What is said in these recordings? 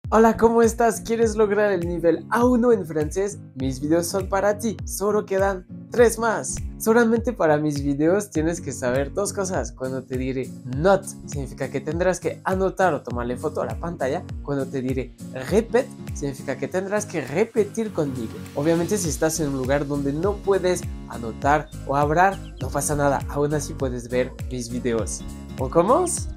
Hola, ¿cómo estás? ¿Quieres lograr el nivel A1 en francés? Mis videos son para ti, solo quedan 3 más. Solamente para mis videos tienes que saber dos cosas. Cuando te diré note, significa que tendrás que anotar o tomarle foto a la pantalla. Cuando te diré répète, significa que tendrás que repetir conmigo. Obviamente si estás en un lugar donde no puedes anotar o hablar, no pasa nada, aún así puedes ver mis videos. ¿On commence?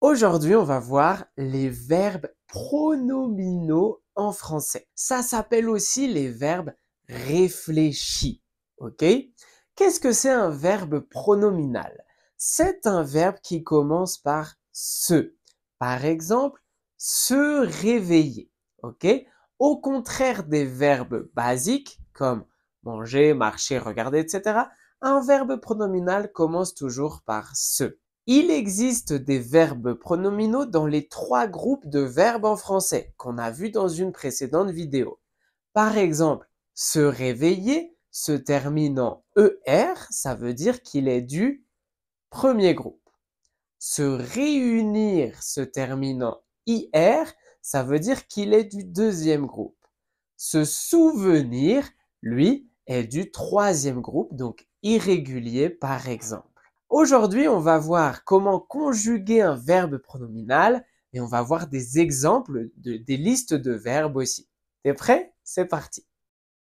Aujourd'hui, on va voir les verbes pronominaux en français. Ça s'appelle aussi les verbes réfléchis. Ok? Qu'est-ce que c'est un verbe pronominal? C'est un verbe qui commence par se. Par exemple, se réveiller. Ok? Au contraire des verbes basiques comme manger, marcher, regarder, etc., un verbe pronominal commence toujours par se. Il existe des verbes pronominaux dans les 3 groupes de verbes en français qu'on a vu dans une précédente vidéo. Par exemple, se réveiller se termine en ER, ça veut dire qu'il est du premier groupe. Se réunir se termine en IR, ça veut dire qu'il est du deuxième groupe. Se souvenir, lui, est du troisième groupe, donc irrégulier par exemple. Aujourd'hui, on va voir comment conjuguer un verbe pronominal et on va voir des exemples des listes de verbes aussi. T'es prêt? C'est parti.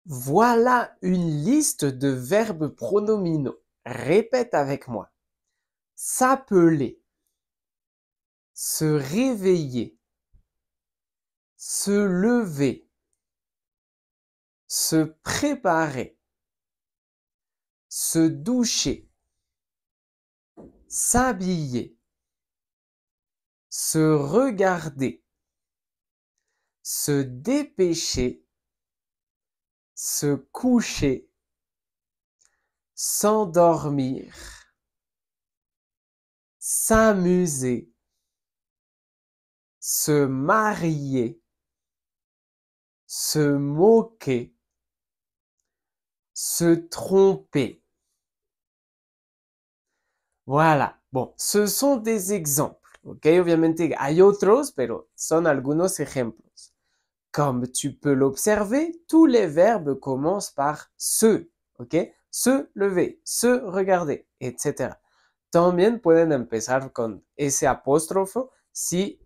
Voilà une liste de verbes pronominaux. Répète avec moi. S'appeler, se réveiller, se lever, se préparer, se doucher, s'habiller, se regarder, se dépêcher, se coucher, s'endormir, s'amuser, se marier, se moquer, se tromper. Voilà. Bon, ce sont des exemples, ¿ok? Obviamente hay otros, pero son algunos ejemplos. Comme tu peux l'observer, tous les verbes commencent par se, ¿ok? Se lever, se regarder, etc. También pueden empezar con ese apóstrofo si,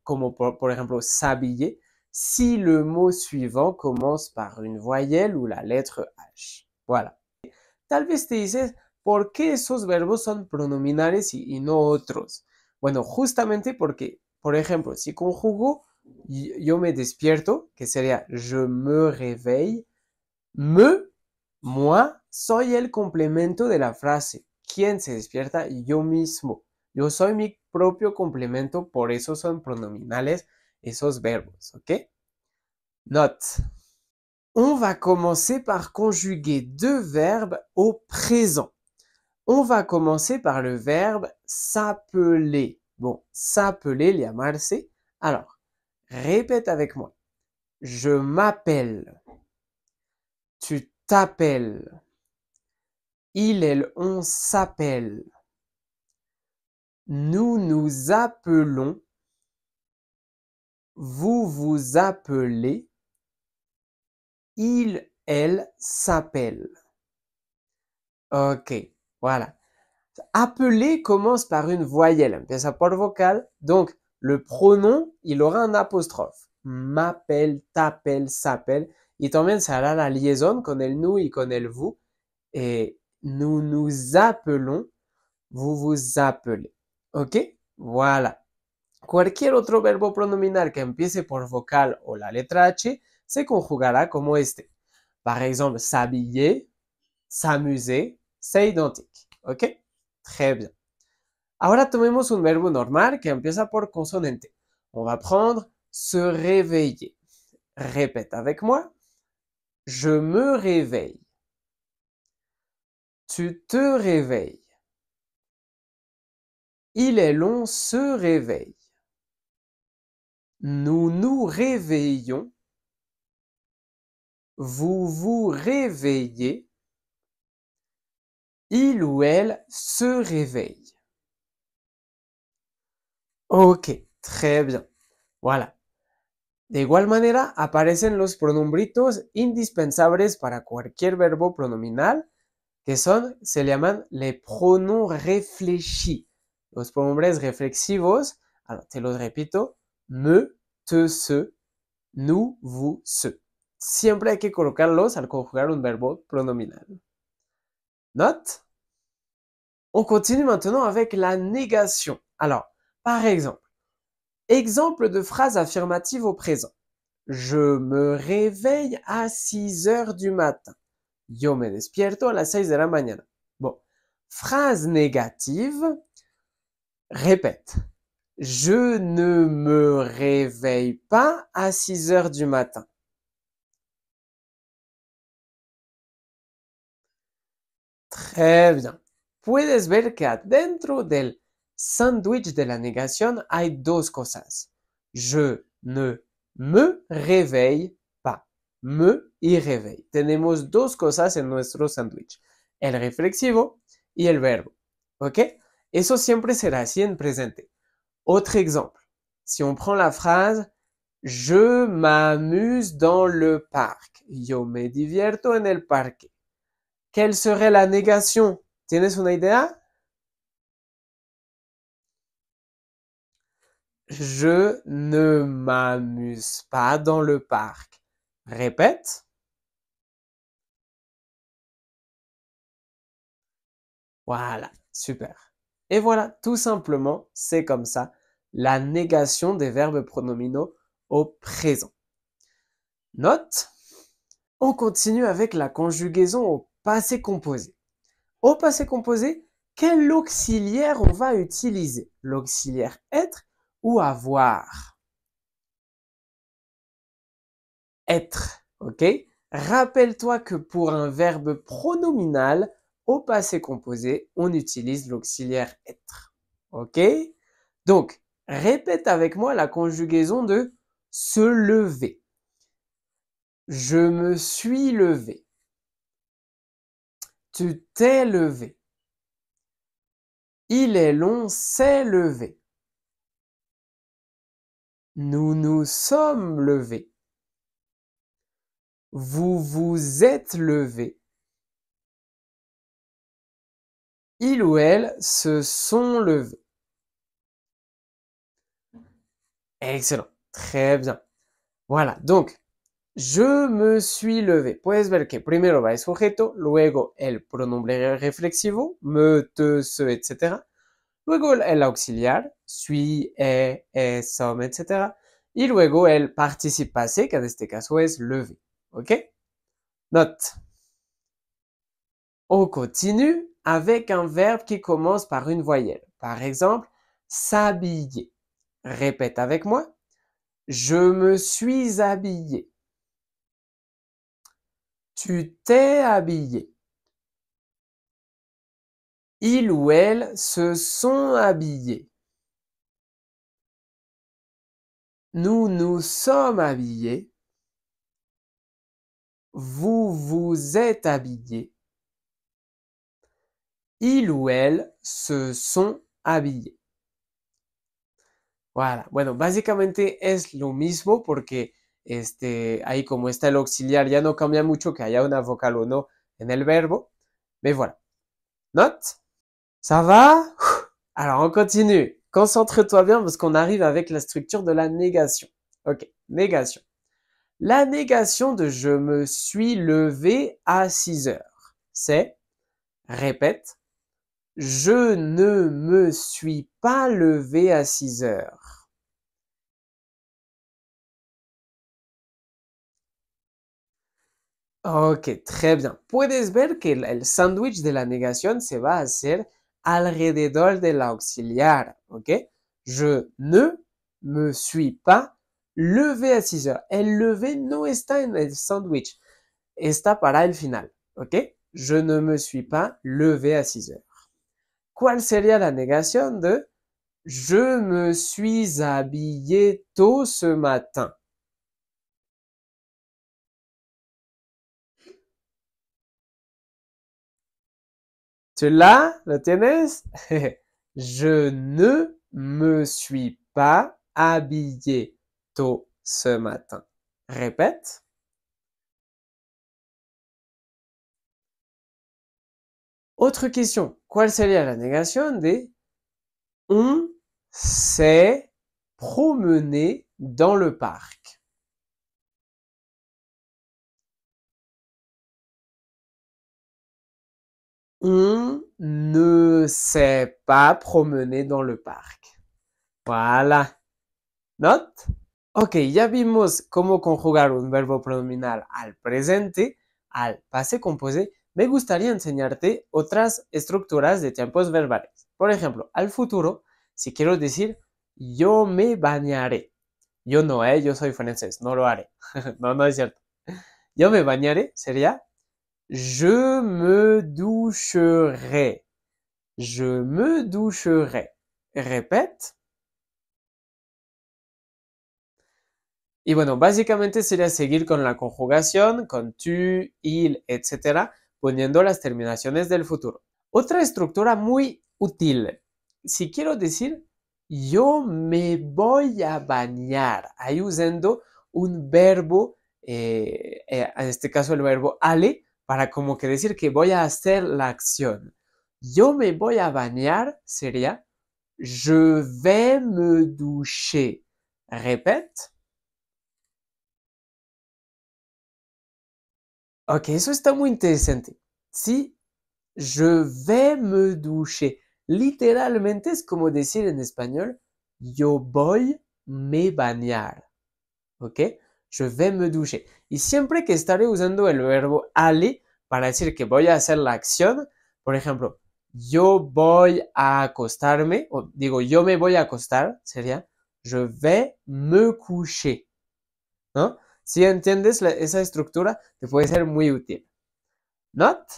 como por ejemplo, s'habiller, si le mot suivant commence par une voyelle ou la lettre H. Voilà. Tal vez te dices, ¿por qué esos verbos son pronominales y no otros? Bueno, justamente porque, por ejemplo, si conjugo yo me despierto, que sería je me réveille, me, moi, soy el complemento de la frase. ¿Quién se despierta? Yo mismo. Yo soy mi propio complemento, por eso son pronominales esos verbos, ¿ok? Note. On va commencer par conjuguer deux verbes au présent. On va commencer par le verbe s'appeler. Bon, s'appeler, llamarse. Alors, répète avec moi. Je m'appelle. Tu t'appelles. Il, elle, on s'appelle. Nous nous appelons. Vous vous appelez. Il, elle s'appelle. Ok, voilà. Appeler commence par une voyelle, empieza por vocal, donc le pronom, il aura un apostrophe. M'appelle, t'appelle, s'appelle, y también se hará la liaison con el nous y con el vous, et nous nous appelons, vous vous appelez. ¿Ok? Voilà. Cualquier otro verbo pronominal que empiece por vocal o la letra H se conjugará como este. Par exemple, s'habiller, s'amuser, c'est identique. ¿Ok? Très bien. Ahora tomemos un verbo normal que empieza por consonante. On va prendre se réveiller. Répète avec moi. Je me réveille. Tu te réveilles. Il est long se réveille. Nous nous réveillons. vous vous réveillez, il ou elle se réveille. Ok, très bien. Voilà. De igual manera, aparecen los pronombritos indispensables para cualquier verbo pronominal, que se llaman les pronoms réfléchis. Los pronombres reflexivos, alors te los repito, me, te, se, nous, vous, ce. Siempre hay que colocarlos al conjugar un verbo pronominal. Note? On continue maintenant avec la négation. Alors, par exemple de phrase affirmative au présent. Je me réveille à 6 heures du matin. Yo me despierto a las 6 de la mañana. Bon. Phrase négative. Répète. Je ne me réveille pas à 6 heures du matin. Très bien. Puedes ver que adentro del sándwich de la negación hay dos cosas. Je ne me réveille pas. Me y réveille. Tenemos dos cosas en nuestro sándwich. El reflexivo y el verbo. ¿Ok? Eso siempre será así en presente. Autre exemple. Si on prend la phrase je m'amuse dans le parc. Yo me divierto en el parque. Quelle serait la négation? ¿Tienes una idea? Je ne m'amuse pas dans le parc. Répète. Voilà, super. Et voilà, tout simplement, c'est comme ça, la négation des verbes pronominaux au présent. Note, on continue avec la conjugaison au passé composé. Au passé composé, quel auxiliaire on va utiliser? L'auxiliaire être ou avoir? Être, ok? Rappelle-toi que pour un verbe pronominal, au passé composé, on utilise l'auxiliaire être, ok? Donc, répète avec moi la conjugaison de se lever. Je me suis levé. Tu t'es levé. Il est long, s'est levé. Nous nous sommes levés. Vous vous êtes levé. Il ou elle se sont levés. Excellent. Très bien. Voilà. Donc, je me suis levé. Puedes ver que primero va el sujeto, luego el pronombre reflexivo, me, te, se, etc. Luego el auxiliar, suis, est, sommes, etc. Y luego el participe passé, que en este caso es levé. ¿Ok? Note. On continue avec un verbe qui commence par une voyelle. Par exemple, s'habiller. Répète avec moi. Je me suis habillé. Tu t'es habillé. Il ou elle se sont habillés. Nous nous sommes habillés. Vous vous êtes habillés. Il ou elle se sont habillés. Voilà. Bueno, básicamente es lo mismo porque ahí como está el auxiliar ya no cambia mucho que haya una vocal o no en el verbo. Mais voilà. Note? Ça va? Alors on continue. Concentre-toi bien parce qu'on arrive avec la structure de la négation. Ok, négation. La négation de je me suis levé à 6 heures, c'est, répète, je ne me suis pas levé à 6 heures. Ok, très bien. Puedes ver que el sándwich de la negación se va a hacer alrededor del auxiliar, ok? Je ne me suis pas levé à 6 heures. El levé no está en el sándwich, está para el final, ok? Je ne me suis pas levé à 6 heures. ¿Cuál sería la negación de je me suis habillé tôt ce matin? ¿Tu l'as? ¿Lo tienes? Je ne me suis pas habillé tôt ce matin. Répète. Autre question. ¿Cuál sería la negación de on s'est promené dans le parc? On ne s'est pas promené dans le parc. Voilà. ¿Not? Ok, ya vimos cómo conjugar un verbo pronominal al presente, al passé composé. Me gustaría enseñarte otras estructuras de tiempos verbales. Por ejemplo, al futuro, si quiero decir yo me bañaré. Yo no, yo soy francés, no lo haré. No, no es cierto. Yo me bañaré sería je me doucherai. Je me doucherai. Répète. Y bueno, básicamente sería seguir con la conjugación, con tu, il, etcétera, poniendo las terminaciones del futuro. Otra estructura muy útil. Si quiero decir yo me voy a bañar, ahí usando un verbo, en este caso el verbo aller, para como que decir que voy a hacer la acción. Yo me voy a bañar sería je vais me doucher. Répète. Ok, eso está muy interesante. Sí, je vais me doucher. Literalmente es como decir en español, yo voy me bañar. ¿Ok? Je vais me doucher. Y siempre que estaré usando el verbo aller para decir que voy a hacer la acción, por ejemplo, yo voy a acostarme, o digo, yo me voy a acostar, sería je vais me coucher. ¿No? Si entiendes esa estructura, te puede ser muy útil. Note?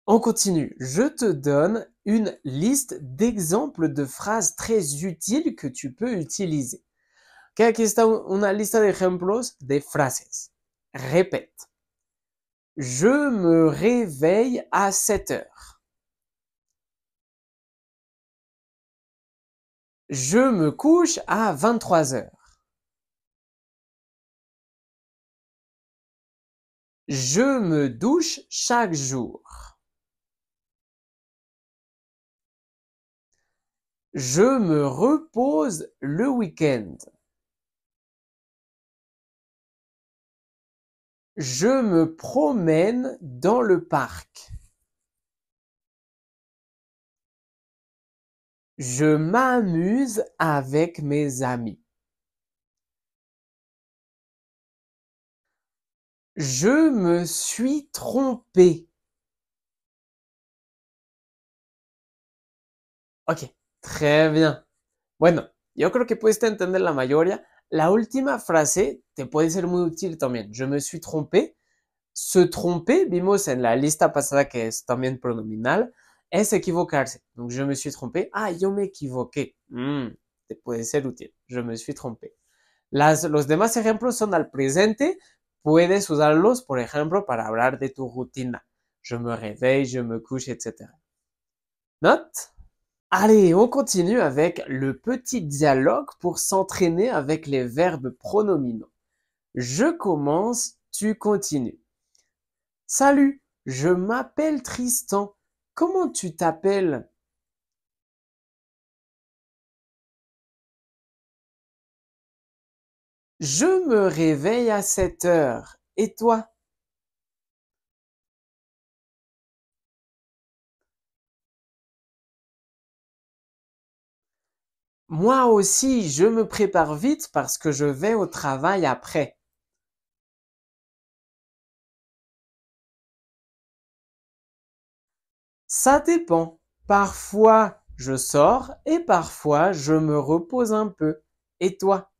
On continue. Je te donne une liste d'exemples de phrases très utiles que tu peux utiliser. Okay, aquí está una lista de ejemplos de frases. Répète. Je me réveille à 7 heures. Je me couche à 23 heures. Je me douche chaque jour. Je me repose le week-end. Je me promène dans le parc. Je m'amuse avec mes amis. Je me suis trompé. Ok, très bien. Bueno, yo creo que puedes entender la mayoría. La última frase te puede ser muy útil también. Je me suis trompé. Se tromper, vimos en la lista pasada que es también pronominal, es equivocarse. Donc, je me suis trompé. Ah, yo me equivoqué. Te puede ser útil. Je me suis trompé. Los demás ejemplos son al presente. Puedes usarlos, por ejemplo, para hablar de tu rutina. Je me réveille, je me couche, etc. Note? Allez, on continue avec le petit dialogue pour s'entraîner avec les verbes pronominaux. Je commence, tu continues. Salut, je m'appelle Tristan. Comment tu t'appelles? Je me réveille à 7 heures. Et toi? Moi aussi, je me prépare vite parce que je vais au travail après. Ça dépend. Parfois, je sors et parfois, je me repose un peu. Et toi?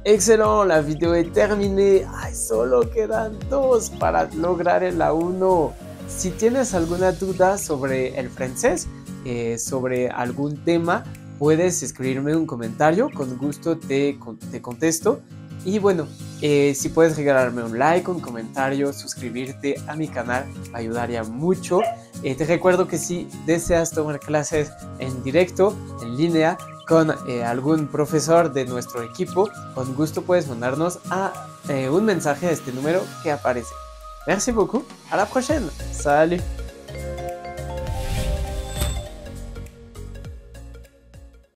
Excellent, la vidéo est terminée. Ay, solo quedan 2 para lograr el A1. Si tienes alguna duda sobre el francés, sobre algún tema, puedes escribirme un comentario. Con gusto te contesto. Y bueno, si puedes regalarme un like, un comentario, suscribirte a mi canal, me ayudaría mucho. Te recuerdo que si deseas tomar clases en directo, en línea, con algún profesor de nuestro equipo, con gusto puedes mandarnos un mensaje a este número que aparece. Merci beaucoup, à la prochaine, salut!